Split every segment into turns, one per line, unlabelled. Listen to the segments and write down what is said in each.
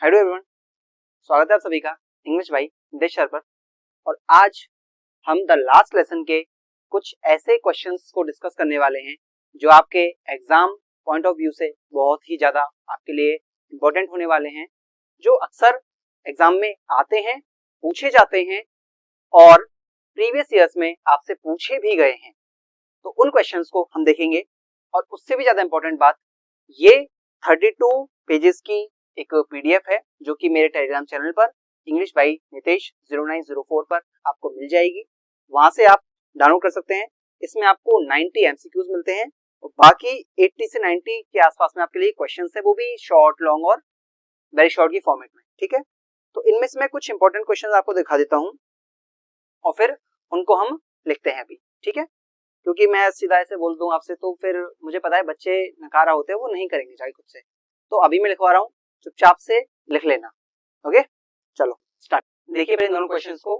Hello everyone, स्वागत है आप सभी का इंग्लिश बाई नितेश सर पर। और आज हम द लास्ट लेसन के कुछ ऐसे क्वेश्चंस को डिस्कस करने वाले हैं जो आपके एग्जाम पॉइंट ऑफ व्यू से बहुत ही ज्यादा आपके लिए इम्पोर्टेंट होने वाले हैं, जो अक्सर एग्जाम में आते हैं, पूछे जाते हैं और प्रीवियस ईयर्स में आपसे पूछे भी गए हैं। तो उन क्वेश्चंस को हम देखेंगे। और उससे भी ज्यादा इंपॉर्टेंट बात, ये 32 पेजेस की एक पीडीएफ है जो कि मेरे टेलीग्राम चैनल पर इंग्लिश बाई नितेश 0904 पर आपको मिल जाएगी। वहां से आप डाउनलोड कर सकते हैं। इसमें आपको 90 एमसीक्यूज मिलते हैं और बाकी 80 से 90 के आसपास में आपके लिए क्वेश्चंस है, वो भी शॉर्ट, लॉन्ग और वेरी शॉर्ट की फॉर्मेट में। ठीक है, तो इनमें से मैं कुछ इंपॉर्टेंट क्वेश्चंस आपको दिखा देता हूं और फिर उनको हम लिखते हैं अभी। ठीक है, क्योंकि मैं सीधा ऐसे बोल दूं आपसे तो फिर मुझे पता है बच्चे नकारा होते हैं, वो नहीं करेंगे चाहे खुद से। तो अभी मैं लिखवा रहा हूँ, चुपचाप से लिख लेना। ओके, चलो स्टार्ट। देखिए पहले दोनों क्वेश्चंस को।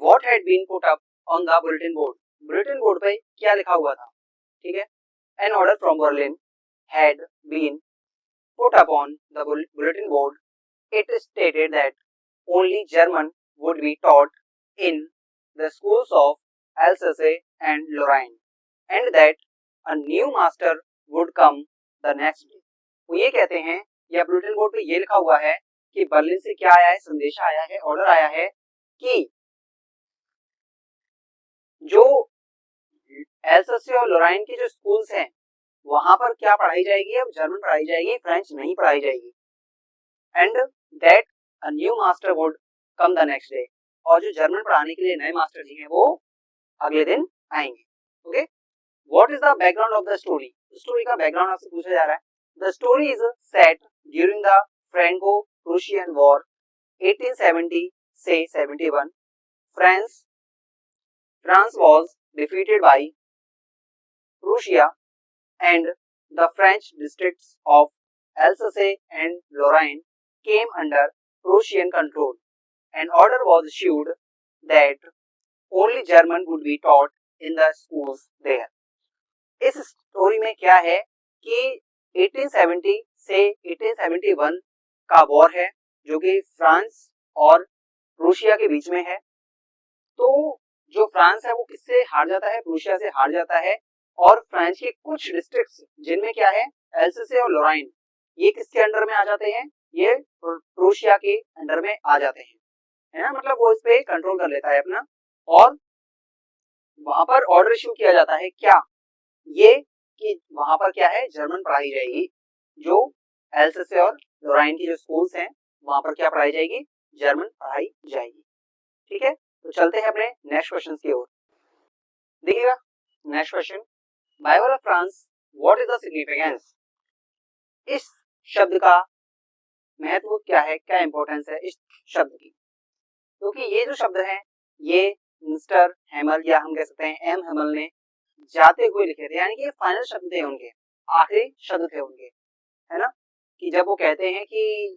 What had been put up on the bulletin board? Bulletin board पे क्या लिखा हुआ था? ठीक है, an order from Berlin had been put up on the bulletin board. It stated that only German would be taught in the schools of Alsace and Lorraine, and that a new master would come the next day. वो ये कहते हैं, या bulletin board पे ये लिखा हुआ है कि बर्लिन से क्या आया है, संदेश आया है, ऑर्डर आया है कि जो एल्सासे और लोराइन के जो स्कूल्स हैं वहां पर क्या पढ़ाई जाएगी, अब जर्मन पढ़ाई जाएगी, फ्रेंच नहीं पढ़ाई जाएगी। And that a new master would come the next day, और जो जर्मन पढ़ाने के लिए नए मास्टर जी हैं वो अगले दिन आएंगे। Okay, what is the background of the story? Story का बैकग्राउंड आपसे पूछा जा रहा है। The story is set during the Franco Prussian war 1870 से 71. France was defeated by Prussia and the French districts of Alsace and Lorraine came under Prussian control. An order was issued that only German would be taught in the schools there. इस story में क्या है कि 1870 से 1871 का war है जो कि फ्रांस और प्रूशिया के बीच में है। तो जो फ्रांस है वो किससे हार जाता है? प्रूशिया से हार जाता है। और फ्रांस के कुछ डिस्ट्रिक्ट्स जिनमें क्या है, एल्सासे और लोराइन, ये किसके अंडर में आ जाते हैं? ये प्रूशिया के अंडर में आ जाते हैं, है ना। मतलब वो इस पे कंट्रोल कर लेता है अपना, और वहां पर ऑर्डर इश्यू किया जाता है क्या, ये कि वहां पर क्या है, जर्मन पढ़ाई जाएगी। जो एल्सासे और लोराइन की जो स्कूल्स हैं वहां पर क्या पढ़ाई जाएगी? जर्मन पढ़ाई जाएगी। ठीक है, तो चलते हैं अपने नेक्स्ट क्वेश्चन की ओर। देखिएगा next question, Bible of France, what is the significance? इस शब्द का महत्व क्या है, क्या इंपॉर्टेंस है इस शब्द की? क्योंकि ये जो शब्द है ये मिस्टर हेमल, या हम कह सकते हैं एम हेमल ने जाते हुए लिखे थे, यानी कि फाइनल शब्द थे उनके, आखिरी शब्द थे उनके, है ना। कि जब वो कहते हैं कि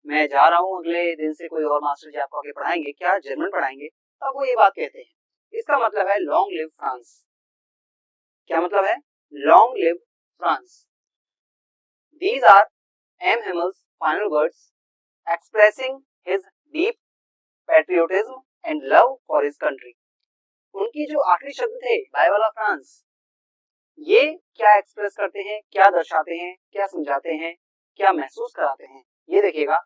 मैं जा रहा हूँ, अगले दिन से कोई और मास्टर जी आपको आगे पढ़ाएंगे, क्या जर्मन पढ़ाएंगे, तब वो ये बात कहते हैं। इसका मतलब है लॉन्ग लिव फ्रांस। क्या मतलब है? Long live France. These are M. Hammel's final words expressing his deep patriotism and love for his country. उनकी जो आखिरी शब्द थे बाइबल ऑफ फ्रांस, ये क्या एक्सप्रेस करते हैं, क्या दर्शाते हैं, क्या समझाते हैं, क्या महसूस कराते हैं? ये देखिएगा,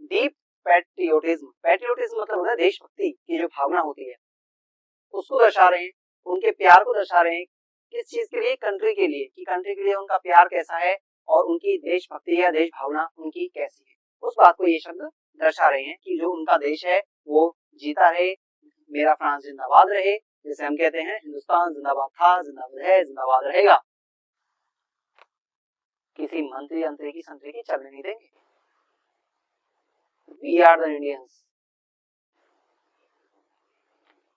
डीप पैट्रियोटिज्म। पैट्रियोटिज्म मतलब होता है देशभक्ति की जो भावना होती है, उसको दर्शा रहे हैं। उनके प्यार को दर्शा रहे हैं, किस चीज के लिए? कंट्री के लिए, कि कंट्री के लिए उनका प्यार कैसा है और उनकी देशभक्ति या देश भावना उनकी कैसी है, उस बात को ये शब्द दर्शा रहे हैं कि जो उनका देश है वो जीता रहे, मेरा फ्रांस जिंदाबाद रहे। जैसे हम कहते हैं हिंदुस्तान जिंदाबाद था, जिंदाबाद है, जिंदाबाद रहेगा। किसी मंत्री अंतरी की संतरी की चलने नहीं देंगे। We are the Indians.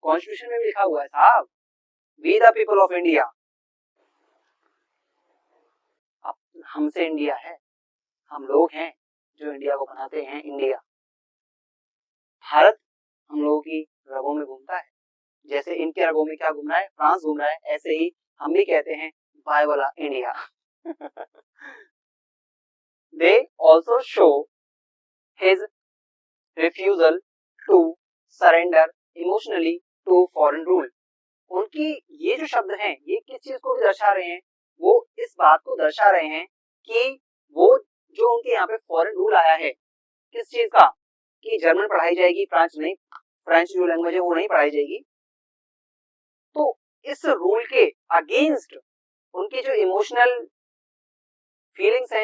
Constitution में भी लिखा हुआ है साहब, we the people of India. अब हमसे इंडिया है, हम लोग हैं जो इंडिया को बनाते हैं इंडिया। भारत हम लोगों की रगों में घूमता है, जैसे इनके रगों में क्या घूम रहा है, फ्रांस घूम रहा है, ऐसे ही हम भी कहते हैं बाय वाला India. They also show his refusal to surrender emotionally to foreign rule. उनकी ये जो शब्द हैं ये किस चीज को दर्शा रहे हैं, वो इस बात को दर्शा रहे हैं कि वो जो उनके यहाँ पे फॉरेन रूल आया है किस चीज का, कि जर्मन पढ़ाई जाएगी, फ्रेंच जो लैंग्वेज है वो नहीं पढ़ाई जाएगी। तो इस रूल के अगेंस्ट उनके जो इमोशनल फीलिंग्स हैं,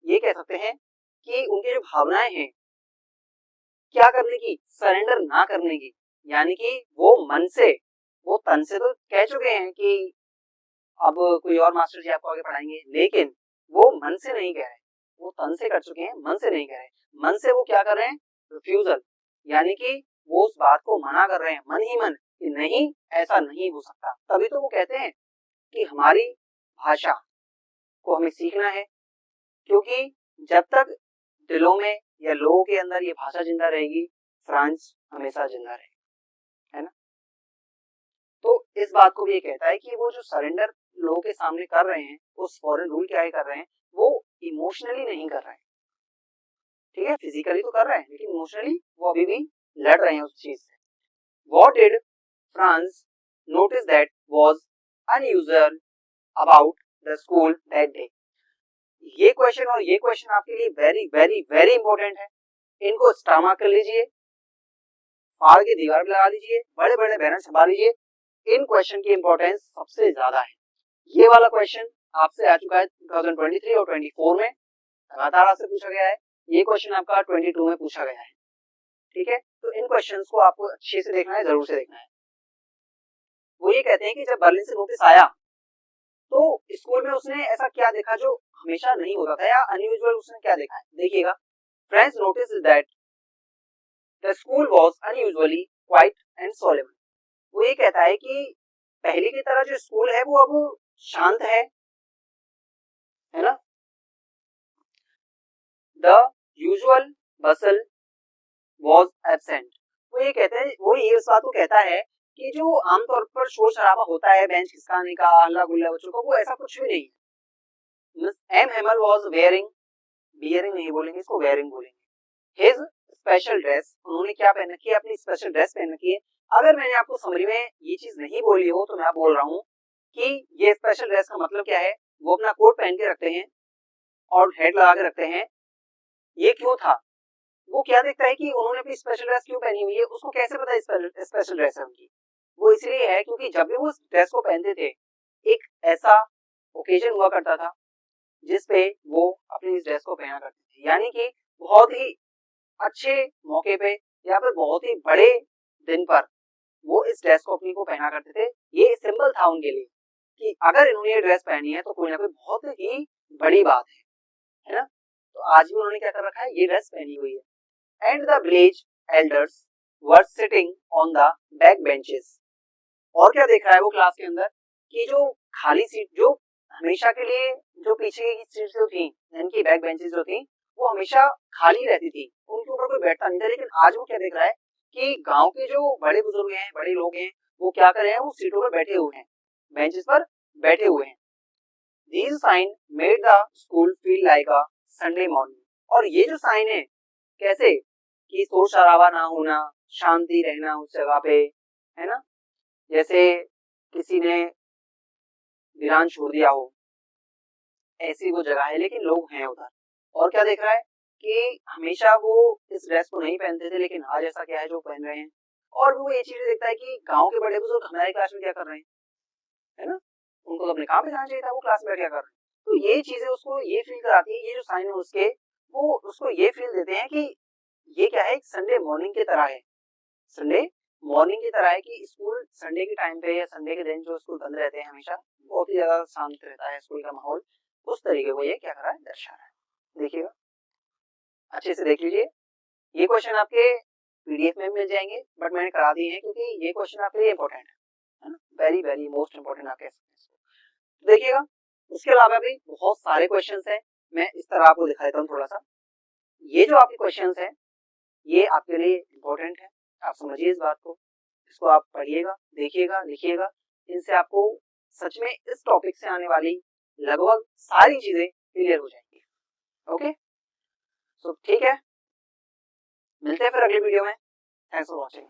ये कह सकते हैं कि उनकी जो भावनाएं हैं क्या करने की, सरेंडर ना करने की, यानी कि वो मन से, वो तन से तो कह चुके हैं कि अब कोई और मास्टर जी आपको आगे पढ़ाएंगे, लेकिन वो मन से नहीं कह रहे, वो तन से कर चुके हैं, मन से नहीं कह रहे। मन से वो क्या कर रहे हैं, रिफ्यूजल, यानी कि वो उस बात को मना कर रहे हैं मन ही मन कि नहीं, ऐसा नहीं हो सकता। तभी तो वो कहते हैं कि हमारी भाषा को हमें सीखना है, क्योंकि जब तक दिलों में या लोगों के अंदर ये भाषा जिंदा रहेगी, फ्रांस हमेशा जिंदा रहेगा, है ना। तो इस बात को भी ये कहता है कि वो जो सरेंडर लोगों के सामने कर रहे हैं, उस फॉरेन रूल क्या कर रहे हैं, वो इमोशनली नहीं कर रहे हैं, ठीक है, फिजिकली तो कर रहे हैं लेकिन इमोशनली वो अभी भी लड़ रहे हैं उस चीज से। What did France notice that was unusual about the school that day? ये क्वेश्चन और ये क्वेश्चन आपके लिए वेरी वेरी वेरी इंपॉर्टेंट है। इनको स्टार मार्क कर लीजिए, फाड़ के दीवार पे लगा लीजिए, बड़े बड़े बैनर छपा लीजिए। इन क्वेश्चन की इंपॉर्टेंस सबसे ज्यादा है। ये वाला क्वेश्चन आपसे आ चुका है 2023 और 24 में, लगातार आपसे पूछा गया है। ये क्वेश्चन आपका 22 में पूछा गया है, ठीक है। तो इन क्वेश्चंस को आपको अच्छे से देखना है, जरूर से देखना है। वो ये कहते हैं कि जब बर्लिन से नोटिस आया तो स्कूल में उसने ऐसा क्या देखा जो हमेशा नहीं होता था, या अनयूजुअल उसने क्या देखा है। देखिएगा, friends notice that the school was unusually quiet and solemn. वो ये कहता है कि पहले की तरह जो स्कूल है वो अब शांत है ना। The usual Bansal was absent. वो ये कहते हैं, वो ये इस बात को कहता है कि जो आमतौर पर शोर शराबा होता है, बेंच खिसकाने का, हल्ला गुल्ला बच्चों का, वो ऐसा कुछ भी नहीं है। Miss M Hemel was wearing, bearing नहीं बोलेंगे इसको, वेयरिंग बोलेंगे, हिज स्पेशल ड्रेस। उन्होंने क्या पहन रखी है, अपनी स्पेशल ड्रेस पहन रखी है। अगर मैंने आपको समरी में ये चीज नहीं बोली हो तो मैं बोल रहा हूँ कि ये स्पेशल ड्रेस का मतलब क्या है। वो अपना कोट पहन के रखते हैं और हेड लगा के रखते हैं। ये क्यों था, वो क्या देखता है कि उन्होंने अपनी स्पेशल ड्रेस क्यों पहनी हुई है, उसको कैसे पता है स्पेशल ड्रेस है उनकी। वो इसलिए है क्योंकि जब भी वो ड्रेस को पहनते थे, एक ऐसा ओकेजन हुआ करता था जिसपे वो अपनी इस ड्रेस को पहना करते थे, यानी कि बहुत ही अच्छे मौके पे या फिर बहुत ही बड़े दिन पर वो इस ड्रेस को अपनी को पहना करते थे। ये सिंबल था उनके लिए कि अगर इन्होंने ये ड्रेस पहनी है तो कोई ना कोई बहुत ही बड़ी बात है ना। तो आज भी उन्होंने क्या कर रखा है, ये ड्रेस पहनी हुई है। And the village elders were sitting on the back benches। और क्या देख रहा है वो क्लास के अंदर कि जो खाली सीट, जो हमेशा के लिए जो पीछे की सीट जो थी, इनकी बैक बेंचेस जो थी, वो हमेशा खाली रहती थी, उनके ऊपर कोई बैठता नहीं था। लेकिन आज वो क्या देख रहा है कि गांव के जो बड़े बुजुर्ग हैं, बड़े लोग हैं, वो क्या कर रहे हैं, वो सीटों पर बैठे हुए हैं, बेंचेस पर बैठे हुए हैं। These sign made the school feel like a Sunday morning। और ये जो साइन है, कैसे कि शोर शराबा ना होना, शांति रहना उस जगह पे, है ना, जैसे किसी ने वीरान छोड़ दिया हो, ऐसी वो जगह है लेकिन लोग हैं उधर। और क्या देख रहा है कि हमेशा वो इस ड्रेस को नहीं पहनते थे लेकिन आज ऐसा क्या है जो पहन रहे हैं। और वो ये चीजें देखता है कि गांव के बड़े बुजुर्ग हमारे क्लास में क्या कर रहे हैं, है ना, उनको तो अपने काम पे जाना चाहिए था, वो क्लास में क्या कर रहे हैं। तो ये चीजें उसको ये फील कराती है, ये जो साइन है उसके, वो उसको ये फील देते हैं कि ये क्या है, एक संडे मॉर्निंग की तरह है, संडे मॉर्निंग की तरह है कि स्कूल संडे के टाइम पे या संडे के दिन जो स्कूल बंद रहते हैं हमेशा, बहुत ही ज्यादा शांत रहता है स्कूल का माहौल। उस तरीके को ये क्या कर रहा है, दर्शा रहा है। देखिएगा, अच्छे से देख लीजिए। ये क्वेश्चन आपके पीडीएफ में मिल जाएंगे, बट मैंने करा दिए हैं क्योंकि ये क्वेश्चन आपके लिए इंपॉर्टेंट है ना, वेरी वेरी मोस्ट इंपॉर्टेंट आप कह सकते हैं। तो देखिएगा, उसके अलावा भी बहुत सारे क्वेश्चंस हैं, मैं इस तरह आपको दिखा देता हूँ थोड़ा सा। ये जो आपके क्वेश्चंस हैं ये आपके लिए इंपॉर्टेंट है, आप समझिए इस बात को, इसको आप पढ़िएगा, देखिएगा, लिखिएगा। इनसे आपको सच में इस टॉपिक से आने वाली लगभग सारी चीजें क्लियर हो जाएंगी। ओके, सो ठीक है। मिलते हैं फिर अगली वीडियो में। Thanks for watching.